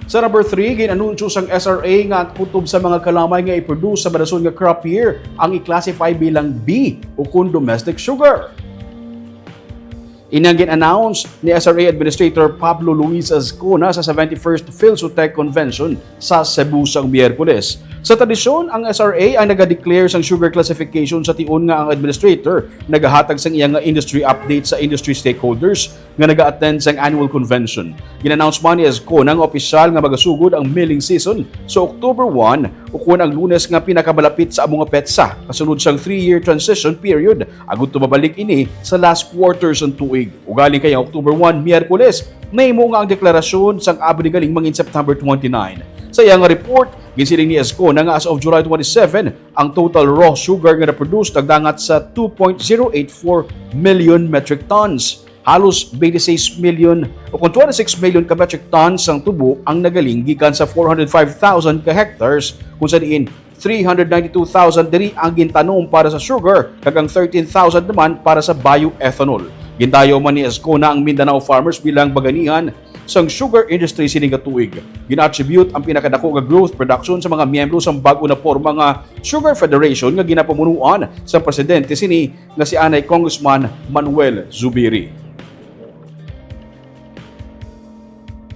Sa number 3, ginanunsyo sang SRA nga kutob sa mga kalamay nga i-produce sa madason nga crop year ang i-classify bilang B o kung domestic sugar. Inang gin-announce ni SRA Administrator Pablo Luis Azcona sa 71st PhilSUTEC Convention sa Cebu sang Miyerkules. Sa tradisyon, ang SRA ang naga-declare sang sugar classification sa tiun nga ang administrator nagahatag sang iyang industry update sa industry stakeholders nga naga-attend sang annual convention. Gin-announce man ni Azcona nga opisyal nga magasugod ang milling season sa October 1 o kung ang Lunes nga pinakamalapit sa among petsa kasunod sang 3-year transition period agud tumabalik ini sa last quarter sang tuig. Ugali kay October 1, Miyerkules, nahimo nga ang deklarasyon sang abri galing mangin September 29. Sa iyang report, ginsiling ni Azcona nga as of July 27, ang total raw sugar nga na-produce nagdangat sa 2.084 million metric tons. Halos 26 million o kung 26 million ka metric tons ang tubo ang nagaling gikan sa 405,000 ka hectares kung sa diin 392,000 diri ang gintanom para sa sugar kag ang 13,000 naman para sa bioethanol. Gintayo man ni Azcona ang Mindanao farmers bilang baganihan sang sugar industry sining katuig. Gina-attribute ang pinakadako nga growth production sa mga miyembro sang bag-o na porma nga Sugar Federation nga ginapamunuan sa presidente sini nga si Anay Congressman Manuel Zubiri.